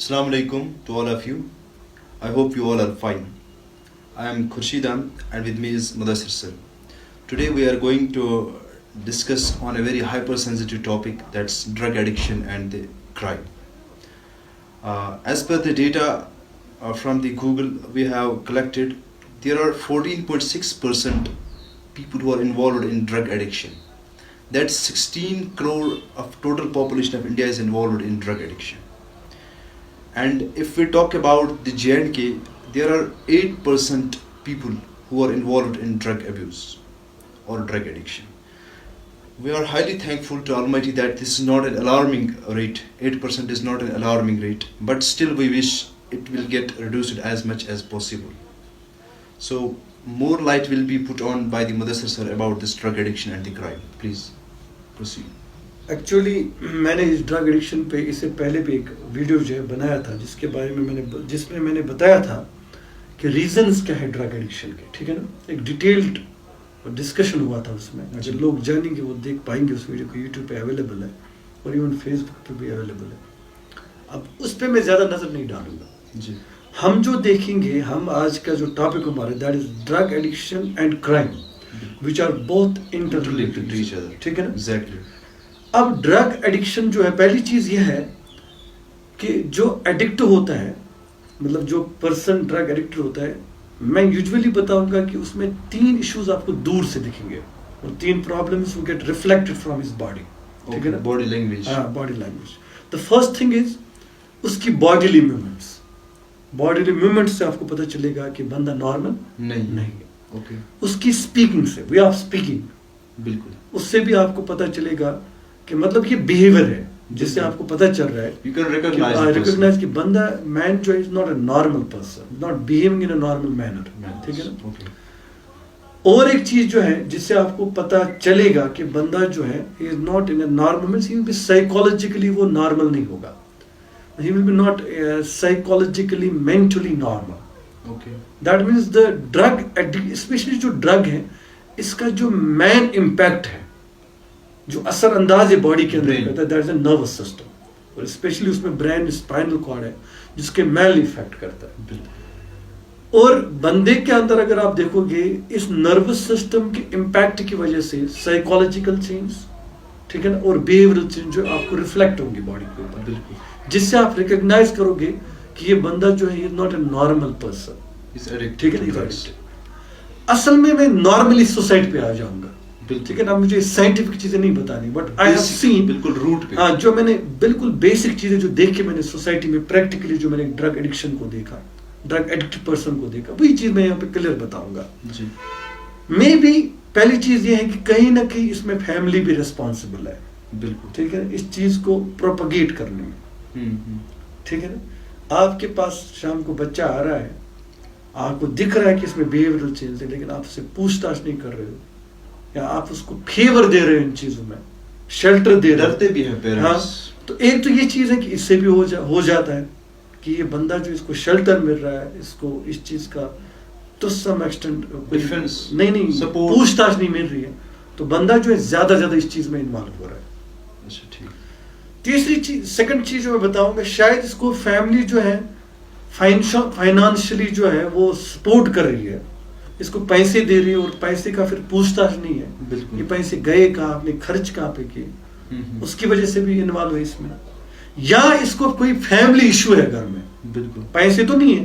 Assalamu alaikum to all of you. I hope you all are fine. I am Khurshidam and with me is Mudassir sir. Today we are going to discuss on a very hypersensitive topic, that's drug addiction and the crime. As per the data from the Google we have collected, there are 14.6% people who are involved in drug addiction. That's 16 crore of total population of India is involved in drug addiction. And if we talk about the J&K, there are 8% people who are involved in drug abuse or drug addiction. We are highly thankful to Almighty that this is not an alarming rate. 8% is not an alarming rate, but still we wish it will get reduced as much as possible. So more light will be put on by the Mudassir sir about this drug addiction and the crime. Please proceed. Actually میں نے اس drug addiction پہ اس سے پہلے بھی ایک video جو ہے بنایا تھا جس کے بارے میں جس میں نے بتایا تھا کہ ریزنز کیا ہے ڈرگ ایڈکشن کے، ٹھیک ہے نا. ایک ڈیٹیلڈ ڈسکشن ہوا تھا اس میں. اگر لوگ جانیں گے وہ دیکھ پائیں گے اس ویڈیو کو، یوٹیوب پہ اویلیبل ہے اور ایون فیس بک پہ بھی اویلیبل ہے. اب اس پہ میں زیادہ نظر نہیں ڈالوں گا. جی ہم جو دیکھیں گے، ہم آج کا جو ٹاپک ہمارا that is drug addiction and crime which are both interrelated to each other, ٹھیک ہے نا. ایگزیکٹلی. اب ڈرگ ایڈکشن جو ہے، پہلی چیز یہ ہے کہ جو ایڈکٹ ہوتا ہے، مطلب جو پرسن ڈرگ ایڈکٹ ہوتا ہے، میں یوزولی بتاؤں گا کہ اس میں 3 ایشوز آپ کو دور سے دکھیں گے اور 3 problems will get reflected from his body. ٹھیک ہے نا، باڈی لینگویج. ہاں، body language. The first thing is اس کی باڈیلی موومنٹس. باڈیلی موومنٹس سے آپ کو پتہ چلے گا کہ بندہ نارمل نہیں ہے. اوکے. اس کی اسپیکنگ سے، وے آف اسپیکنگ، بالکل. اس سے بھی آپ کو پتہ چلے گا کہ مطلب یہ بیہیویئر ہے جس سے آپ کو پتہ چل رہا ہے. You can recognize کہ بندہ مین جو is not a normal person, not behaving in a normal manner. ٹھیک ہے نا. اوکے. اور ایک چیز جو ہے جس سے آپ کو پتہ چلے گا کہ بندہ جو ہے he is not in a normal means, he will be psychologically وہ نارمل نہیں ہوگا. He will be not psychologically mentally normal. Okay. That means the drug especially جو ڈرگ ہے اس کا جو مین امپیکٹ ہے، جو اثر انداز ہے باڈی کے اندر کرتا ہے، that is a nervous system. اور اسپیشلی اس میں برین اسپائنل کارڈ ہے جس کے مین افیکٹ کرتا ہے. اور بندے کے اندر اگر آپ دیکھو گے اس نروس سسٹم کے امپیکٹ کی وجہ سے سائیکولوجیکل چینج، ٹھیک ہے نا، اور بیہیویئرل چینج جو آپ کو ریفلیکٹ ہوں گی باڈی کے اوپر. بالکل. جس سے آپ ریکگنائز کرو گے کہ یہ بندہ جو ہے ناٹ اے نارمل پرسن. ٹھیک ہے نا. اصل میں نارملی سوسائٹی پہ آ جاؤں گا. ٹھیک ہے نا. مجھے سائنٹیفک چیزیں نہیں بتانی، بٹ آئی ہیو سین بالکل روٹ پہ. ہاں، جو میں نے بالکل بیسک چیزیں جو دیکھ کے میں نے سوسائٹی میں پریکٹیکلی جو میں نے ڈرگ ایڈکشن کو دیکھا، ڈرگ ایڈکٹ پرسن کو دیکھا، وہی چیز میں یہاں پہ کلیئر بتاؤں گا. جی. میں بھی پہلی چیز یہ ہے کہ کہیں نہ کہیں اس میں فیملی بھی ریسپانسبل ہے. بالکل. ٹھیک ہے نا، اس چیز کو پروپیگیٹ کرنے میں. ٹھیک ہے نا. آپ کے پاس شام کو بچہ آ رہا ہے، آپ کو دکھ رہا ہے کہ اس میں بیہیویئرل چینج ہے، لیکن آپ اسے پوچھ تاچھ نہیں کر رہے ہو، یا آپ اس کو فیور دے رہے ہیں ان چیزوں میں، شیلٹر دے رہے ہیں. ڈرتے بھی ہیں پیرنٹس. ہاں، تو ایک تو یہ چیز ہے کہ اس سے بھی ہو جاتا ہے کہ یہ بندہ جو اس کو شیلٹر مل رہا ہے، اس کو اس چیز کا ٹو سم ایکسٹینٹ نہیں پوچھ تاچھ نہیں مل رہی ہے، تو بندہ جو ہے زیادہ اس چیز میں انوالو ہو رہا ہے. اچھا ٹھیک. تیسری چیز، سیکنڈ چیز جو میں بتاؤں گا، شاید اس کو فیملی جو ہے فائنانشلی جو ہے وہ سپورٹ کر رہی ہے، اس کو پیسے دے رہی ہے، اور پیسے کا پھر پوچھ تاچھ نہیں ہے. بالکل. یہ پیسے گئے کہاں، آپ نے خرچ کہاں پہ کیے، اس کی وجہ سے بھی انوالو ہے اس میں. یا اس کو کوئی فیملی ایشو ہے گھر میں. بالکل. پیسے تو نہیں ہے،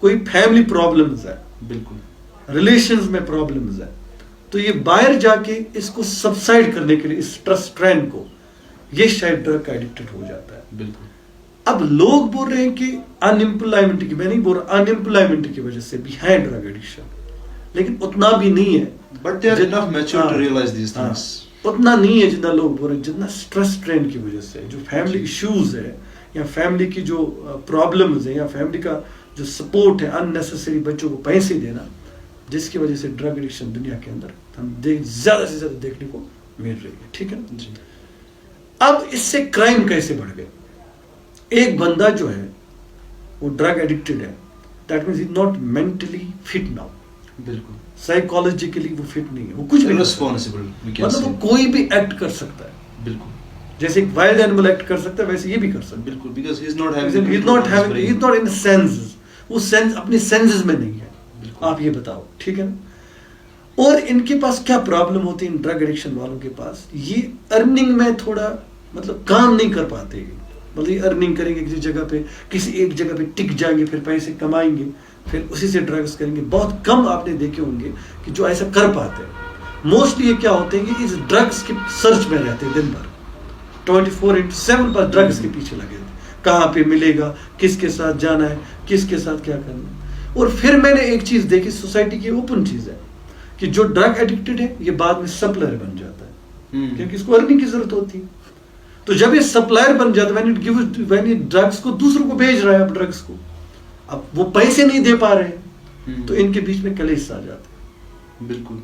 کوئی فیملی پرابلمز ہے. بالکل. ریلیشنز میں پرابلمز ہے، تو یہ باہر جا کے اس کو سبسائڈ کرنے کے لیے اس اسٹریس ٹرین کو یہ شاید ڈرگ کا ایڈکٹڈ ہو جاتا ہے. بالکل. اب لوگ بول رہے ہیں کہ ان امپلائمنٹ کی، میں نہیں بول رہا، ان امپلائمنٹ کی وجہ سے بھی ہے ڈرگ ایڈکشن، لیکن اتنا بھی نہیں ہے. But they are enough mature to realize these things. اتنا نہیں ہے جتنا لوگ بول رہے ہیں، جتنا اسٹریس ٹرین کی وجہ سے، جو فیملی ایشوز ہے یا فیملی کی جو پرابلمز ہیں یا فیملی کا جو سپورٹ ہے، ان نیسیسری بچوں کو پیسے دینا، جس کی وجہ سے ڈرگ ایڈکشن دنیا کے اندر ہم زیادہ سے زیادہ دیکھنے کو مل رہی ہے. ٹھیک ہے نا. جی. اب اس سے کرائم کیسے بڑھ گئے؟ ایک بندہ جو ہے وہ ڈرگ ایڈکٹڈ ہے، that means he not mentally fit now. بالکل. سائیکولوجیکلی وہ فٹ نہیں ہے، وہ کچھ بھی ریسپانسبل، مطلب وہ کوئی بھی ایکٹ کر سکتا ہے. بالکل. جیسے ایک وائلڈ اینیمل ایکٹ کر سکتا ہے ویسے یہ بھی کر سکتا ہے. بالکل, because he is not He's having not in the senses. وہ سینس اپنے سینسز میں نہیں ہے. آپ یہ بتاؤ, ٹھیک ہے نا. اور ان کے پاس کیا پرابلم ہوتی ہے ان ڈرگ ایڈکشن والوں کے پاس, یہ ارننگ میں تھوڑا مطلب کام نہیں کر پاتے. مطلب یہ ارننگ کریں گے کسی جگہ پہ, کسی ایک جگہ پہ ٹک جائیں گے, پھر پیسے کمائیں گے, پھر اسی سے ڈرگس کریں گے. بہت کم آپ نے دیکھے ہوں گے کہ جو ایسا کر پاتے ہیں. موسٹلی یہ کیا ہوتے ہیں کہ اس ڈرگس کے سرچ میں رہتے ہیں دن بھر, 24/7 پر ڈرگس کے پیچھے لگے تھے. کہاں پہ ملے گا, کس کے ساتھ جانا ہے, کس کے ساتھ کیا کرنا ہے. اور پھر میں نے ایک چیز دیکھی, سوسائٹی کی اوپن چیز ہے کہ جو ڈرگ ایڈکٹڈ ہے یہ بعد میں سپلائر بن جاتا ہے, کیونکہ اس کو ارننگ کی ضرورت ہوتی ہے. تو جب یہ سپلائر بن جاتا ہے, when it ڈرگس کو دوسروں کو بھیج رہا ہے, اب ڈرگس کو اب وہ پیسے نہیں دے پا رہے ہیں, تو ان کے بیچ میں کلیش آ جاتے ہیں. بالکل.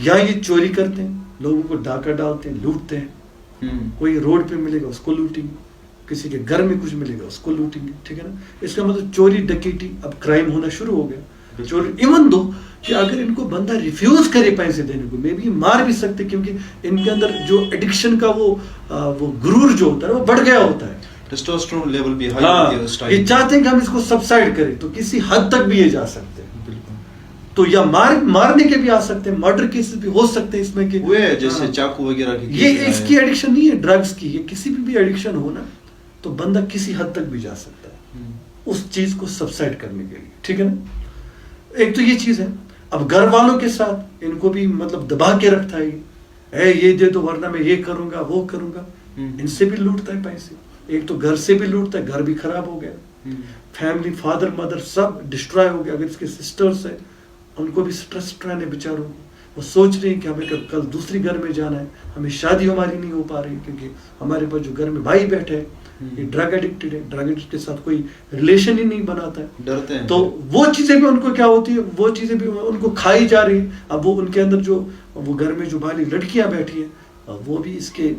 یا یہ چوری کرتے ہیں, لوگوں کو ڈاکہ ڈالتے ہیں, لوٹتے ہیں. کوئی روڈ پہ ملے گا اس کو لوٹیں گے, کسی کے گھر میں کچھ ملے گا اس کو لوٹیں گے. ٹھیک ہے نا. اس کا مطلب چوری ڈکیٹی اب کرائم ہونا شروع ہو گیا. چوری ایون دو کہ اگر ان کو بندہ ریفیوز کرے پیسے دینے کو, میں بھی مار بھی سکتے, کیونکہ ان کے اندر جو ایڈکشن کا وہ غرور جو ہوتا ہے وہ بڑھ گیا ہوتا ہے. ٹیسٹوسٹرون لیول بھی ہائی ہوتی ہے اس ٹائم. یہ چاہتے ہیں کہ ہم اس کو سبسائڈ کریں, تو کسی حد تک بھی یہ جا سکتے ہیں. تو یا مارنے کے بھی آ سکتے ہیں, مرڈر کیسز بھی ہو سکتے ہیں اس میں, کہ جیسے چاقو وغیرہ کی. یہ اس کی ایڈکشن نہیں ہے ڈرگس کی, یہ کسی بھی ایڈکشن ہو نا تو بندہ کسی حد تک بھی جا سکتا ہے اس چیز کو سبسائڈ کرنے کے لیے. ٹھیک ہے نا. ایک تو یہ چیز ہے. اب گھر والوں کے ساتھ ان کو بھی مطلب دبا کے رکھتا ہے, اے یہ دے دو ورنہ میں یہ کروں گا وہ کروں گا. ان سے بھی لوٹتا ہے پیسے. ایک تو گھر سے بھی لوٹتا ہے, گھر بھی خراب ہو گیا, فیملی فادر مدر سب ڈسٹرائے ہو گیا. اگر اس کے سسٹرس ہیں ان کو بھی سٹریس رہنے بیچاروں کو, وہ سوچ رہے ہیں کہ ہمیں کل دوسری گھر میں جانا ہے, ہمیں شادی ہماری نہیں ہو پا رہی کیونکہ ہمارے پاس جو گھر میں بھائی بیٹھے ہیں یہ ڈرگ ایڈکٹڈ ہے, ڈرگ ایڈکٹ کے ساتھ کوئی ریلیشن ہی نہیں بناتا ہے, ڈرتے ہیں. تو وہ چیزیں بھی ان کو کیا ہوتی ہے, وہ چیزیں بھی ان کو کھائی جا رہی ہیں. اب وہ ان کے اندر جو وہ گھر میں جو بالی لڑکیاں بیٹھی ہیں وہ بھی اس کے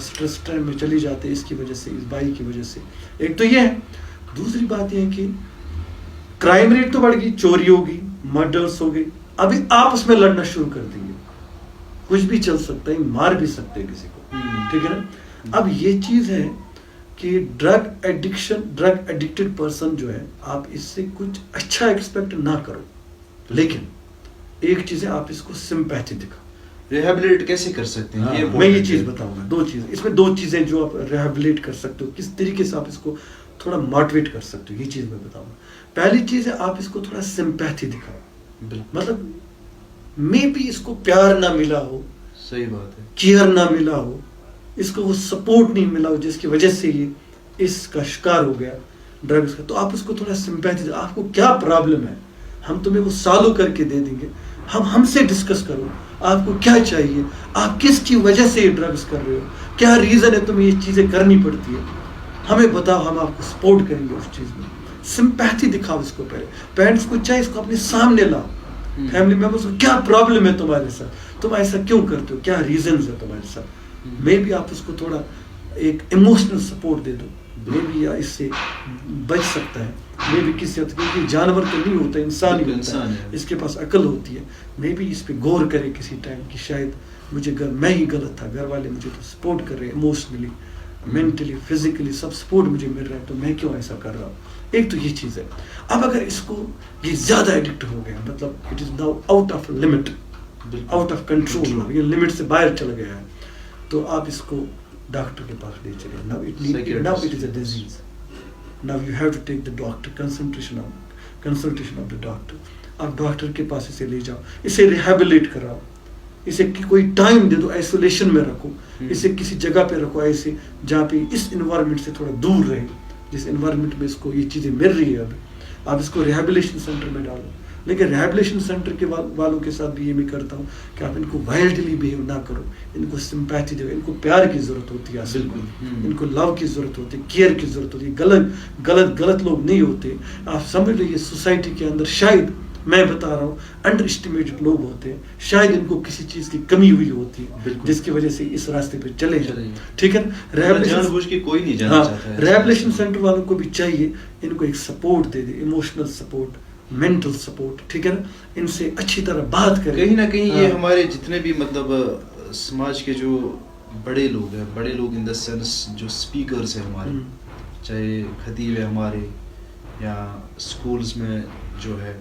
سٹریس ٹرین میں چلی جاتے ہیں اس کی وجہ سے, اس بھائی کی وجہ سے. ایک تو یہ ہے. دوسری بات یہ ہے کہ کرائم ریٹ تو بڑھ گئی, چوری ہوگی, مرڈرس ہو گئی. ابھی آپس میں لڑنا شروع کر دیں گے, کچھ بھی چل سکتا ہے, مار بھی سکتے ہیں کسی کو. ٹھیک ہے نا. اب یہ چیز ہے کہ ڈرگ ایڈکٹڈ پرسن جو ہے, آپ اس سے کچھ اچھا ایکسپیکٹ نہ کرو, لیکن ایک چیز ہے آپ اس کو سمپیتھی دکھاؤ. ریہیبلیٹ کیسے کر سکتے ہیں؟ میں یہ چیز بتاؤں گا. دو چیزیں اس میں, دو چیزیں جو آپ ریہیبلیٹ کر سکتے ہو, کس طریقے سے آپ اس کو تھوڑا موٹیویٹ کر سکتے ہو, یہ چیز میں بتاؤں گا. پہلی چیز ہے آپ اس کو تھوڑا سمپیتھی دکھاؤ. مطلب میں بھی اس کو پیار نہ ملا ہو, صحیح بات ہے, کیئر نہ ملا ہو, اس کو وہ سپورٹ نہیں ملا ہو جس کی وجہ سے یہ اس کا شکار ہو گیا ڈرگس کا, تو آپ اس کو تھوڑا سمپیتھی. آپ کو کیا پرابلم ہے, ہم تمہیں وہ سالو کر کے دے دیں گے, ہم سے ڈسکس کرو, آپ کو کیا چاہیے, آپ کس کی وجہ سے یہ ڈرگس کر رہے ہو, کیا ریزن ہے تمہیں یہ چیزیں کرنی پڑتی ہے, ہمیں بتاؤ, ہم آپ کو سپورٹ کریں گے اس چیز میں. سمپیتھی دکھاؤ اس کو. پہلے پیرنٹس کو چاہیے اس کو اپنے سامنے لاؤ, فیملی ممبرس کو کیا پرابلم ہے تمہارے ساتھ, تم ایسا کیوں کرتے ہو, کیا ریزنز ہے تمہارے ساتھ. میں بھی آپ اس کو تھوڑا ایک ایموشنل سپورٹ دے دو, میں بھی یا اس سے بچ سکتا ہے. میں بھی کسی حد تک, جانور تو نہیں ہوتا, انسان ہی ہوتا ہے, اس کے پاس عقل ہوتی ہے. میں بھی اس پہ غور کرے کسی ٹائم کہ شاید مجھے میں ہی غلط تھا, گھر والے مجھے تو سپورٹ کر رہے ہیں, ایموشنلی مینٹلی فزیکلی سب سپورٹ مجھے مل رہا ہے, تو میں کیوں ایسا کر رہا ہوں. ایک تو یہ چیز ہے. اب اگر اس کو یہ زیادہ ایڈکٹ ہو گیا, مطلب it is now out of limit, out of control, یہ لمٹ سے باہر چلا گیا ہے, تو آپ اس کو ڈاکٹر کے پاس لے چلے. now it is a disease, now you have to take the doctor consultation of the doctor. آپ ڈاکٹر کے پاس اسے لے جاؤ, اسے ریہیبلیٹ کراؤ, اسے کوئی ٹائم دے دو, آئسولیشن میں رکھو, اسے کسی جگہ پہ رکھو ایسے جہاں پہ اس انوائرمنٹ سے تھوڑا دور رہے, جس انوائرمنٹ میں اس کو یہ چیزیں مل رہی ہے. اب آپ اس کو ریہیبلیشن سینٹر میں ڈالو, لیکن ریہیبلیشن سینٹر کے والوں کے ساتھ بھی یہ میں کرتا ہوں کہ آپ ان کو وائلڈلی بہیو نہ کرو, ان کو سمپیتھی دو, ان کو پیار کی ضرورت ہوتی ہے, ان کو لو کی ضرورت ہوتی ہے, کیئر کی ضرورت ہوتی ہے. غلط لوگ نہیں ہوتے. آپ سمجھ لیجیے سوسائٹی کے اندر شاید, میں بتا رہا ہوں, انڈر اسٹیمیٹڈ لوگ ہوتے ہیں, شاید ان کو کسی چیز کی کمی ہوئی ہوتی ہے جس کی وجہ سے اس راستے پہ چلے جائیں. ٹھیک ہے نا. ریہیبلیشن سینٹر والوں کو بھی چاہیے ان کو ایک سپورٹ دے دے, ایموشنل سپورٹ, مینٹل سپورٹ. ٹھیک ہے نا. ان سے اچھی طرح بات کریں. کہیں نہ کہیں یہ ہمارے جتنے بھی مطلب سماج کے جو بڑے لوگ ہیں, بڑے لوگ ان دا سینس جو اسپیکرس ہیں ہمارے, چاہے خطیب ہے ہمارے یا اسکولس میں جو ہے,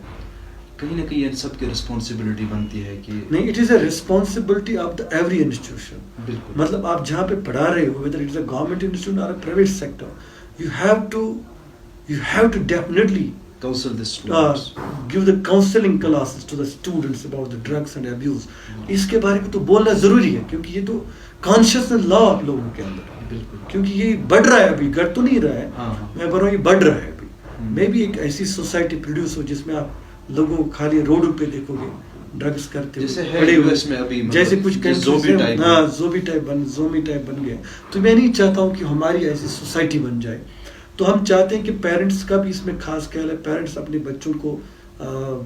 کہیں نہ کہیں ان سب کی رسپانسبلٹی بنتی ہے کہ نہیں, it is a responsibility of the every institution. بالکل مطلب آپ جہاں پہ پڑھا رہے ہو, whether it is a government institution or a private sector, you have to definitely counsel the students. give the counseling classes to the students about the drugs and abuse. اس کے بارے میں تو بولنا ضروری ہے, کیونکہ یہ تو کانشیسنس لا آپ لوگوں کے اندر, بالکل کیونکہ یہ بڑھ رہا ہے, ابھی گھٹ تو نہیں رہا ہے, ہاں میں بول رہا ہوں یہ بڑھ رہا ہے ابھی. میں بھی ایک ایسی سوسائٹی پروڈیوس ہو جس میں آپ لوگوں کو خالی روڈوں پہ دیکھو گے ڈرگس کرتے ہوئے, میں ابھی جیسے کچھ زومی ٹائپ بن گئے. تو میں نہیں چاہتا ہوں کہ ہماری ایسی سوسائٹی بن جائے. تو ہم چاہتے ہیں کہ پیرنٹس کا بھی اس میں خاص خیال ہے, پیرنٹس اپنے بچوں کو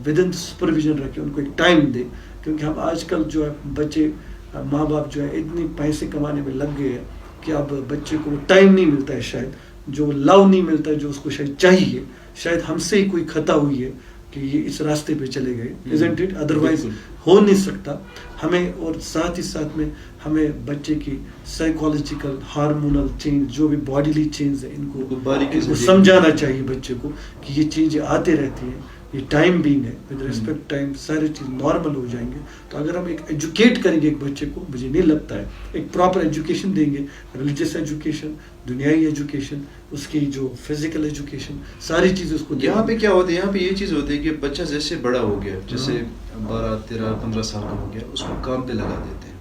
ود ان سپرویژن رکھیں, ان کو ایک ٹائم دے, کیونکہ ہم آج کل جو ہے بچے ماں باپ جو ہے اتنی پیسے کمانے میں لگ گئے ہیں کہ اب بچے کو ٹائم نہیں ملتا ہے, شاید جو لو نہیں ملتا ہے جو اس کو شاید چاہیے. شاید ہم سے ہی کوئی خطا ہوئی ہے کہ یہ اس راستے پہ چلے گئے, isn't it? ادروائز ہو نہیں سکتا. ہمیں اور ساتھ ہی ساتھ میں ہمیں بچے کی سائیکالوجیکل ہارمونل چینج جو بھی باڈیلی چینج ہے ان کو سمجھانا چاہیے بچے کو کہ یہ چینجیں آتے رہتی ہیں, یہ ٹائم بینگ ہے, ود ریسپیکٹ ٹائم ساری چیز نارمل ہو جائیں گے. تو اگر ہم ایک ایجوکیٹ کریں گے ایک بچے کو, مجھے نہیں لگتا ہے ایک پراپر ایجوکیشن دیں گے, ریلیجیس ایجوکیشن, دنیائی ایجوکیشن, اس کی جو فزیکل ایجوکیشن, ساری چیزیں اس کو. یہاں پہ کیا ہوتا ہے, یہاں پہ یہ چیز ہوتی ہے کہ بچہ جیسے بڑا ہو گیا, جیسے 12 13 15 سال کا ہو گیا, اس کو کام پہ لگا دیتے ہیں.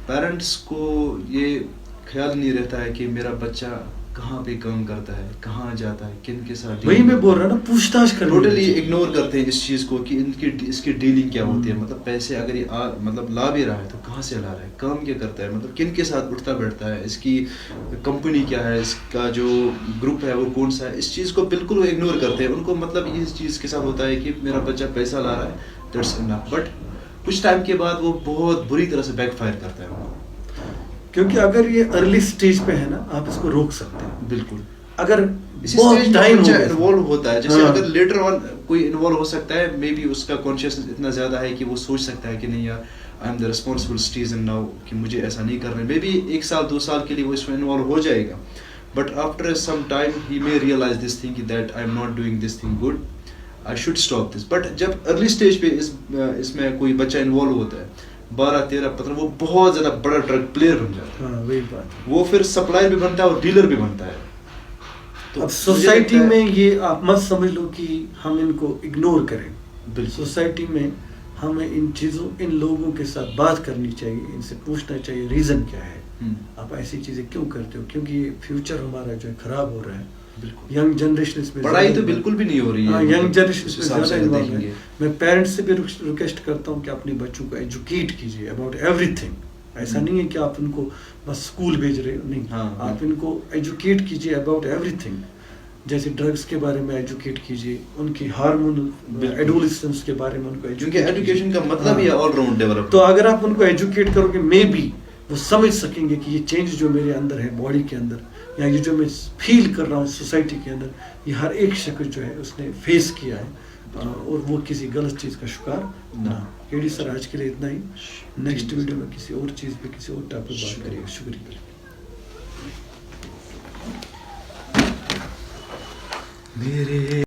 پیرنٹس کو یہ خیال نہیں رہتا ہے کہ میرا بچہ کہاں پہ کام کرتا ہے, کہاں جاتا ہے, کن کے ساتھ. وہی میں بول رہا نا, پوچھ تاچھ کرنا. ٹوٹلی اگنور کرتے ہیں اس چیز کو کہ اس کی ڈیلنگ کیا ہوتی ہے. مطلب پیسے اگر یہ مطلب لا بھی رہا ہے تو کہاں سے لا رہا ہے, کام کیا کرتا ہے, مطلب کن کے ساتھ اٹھتا بیٹھتا ہے, اس کی کمپنی کیا ہے, اس کا جو گروپ ہے وہ کون سا ہے. اس چیز کو بالکل وہ اگنور کرتے ہیں. ان کو مطلب اس چیز کے ساتھ ہوتا ہے کہ میرا بچہ پیسہ لا رہا ہے, دیٹس انف. بٹ کچھ ٹائم کے بعد وہ بہت بری طرح سے بیک فائر کرتا ہے. کیونکہ اگر یہ ارلی سٹیج پہ ہے نا, آپ اس کو روک سکتے ہیں. بالکل اگر بہت ٹائم انوالو ہوتا ہے, جیسے اگر لیٹر آن کوئی انوالو ہو سکتا ہے, مے بی اس کا کانشیسنس اتنا زیادہ ہے کہ وہ سوچ سکتا ہے کہ نہیں یار I am the responsible citizen now, کہ مجھے ایسا نہیں کرنا ہے. مے بی 1 سال 2 سال کے لیے وہ اس میں انوالو ہو جائے گا, but after some time he may realise this thing that I am not doing this thing good, I should stop this. But جب ارلی اسٹیج پہ اس میں کوئی بچہ انوالو ہوتا ہے 12 13 15, وہ بہت زیادہ بڑا ڈرگ پلیئر بن جاتا ہے. وہی بات, وہ پھر سپلائر بھی بنتا ہے اور ڈیلر بھی بنتا ہے. اب سوسائٹی میں یہ آپ مت سمجھ لو کہ ہم ان کو اگنور کریں. سوسائٹی میں ہمیں ان چیزوں, ان لوگوں کے ساتھ بات کرنی چاہیے, ان سے پوچھنا چاہیے ریزن کیا ہے, آپ ایسی چیزیں کیوں کرتے ہو, کیونکہ یہ فیوچر ہمارا جو ہے خراب ہو رہا ہے. ینگ جنریشن اس میں پڑھائی تو بالکل بھی نہیں ہو رہی ہے, ینگ جنریشن اس میں زیادہ انوالو ہے. میں پیرنٹس سے بھی ریکویسٹ کرتا ہوں کہ اپنے بچوں کو ایجوکیٹ کیجیے اباؤٹ ایوری تھنگ. ایسا نہیں ہے کہ آپ ان کو بس اسکول بھیج رہے ہو, نہیں, آپ ان کو ایجوکیٹ کیجیے اباؤٹ ایوری تھنگ. جیسے ڈرگس کے بارے میں ایجوکیٹ کیجیے, ان کی ہارمونل ایڈولسنس کے بارے میں ان کو کیونکہ ایجوکیشن کا مطلب ہی آل راؤنڈ ڈیولپمنٹ. تو اگر آپ ان کو ایجوکیٹ کرو گے, مے بی وہ سمجھ سکیں گے کہ یہ چینج جو میرے اندر ہے باڈی کے اندر, یا یہ جو میں فیل کر رہا ہوں سوسائٹی کے اندر, یہ ہر ایک شخص جو ہے اس نے فیس کیا ہے, اور وہ کسی غلط چیز کا شکار نہ. کیڈی سر آج کے لیے اتنا ہی. نیکسٹ ویڈیو میں کسی اور چیز پہ کسی اور ٹاپک بات کریں گے. شکریہ. میرے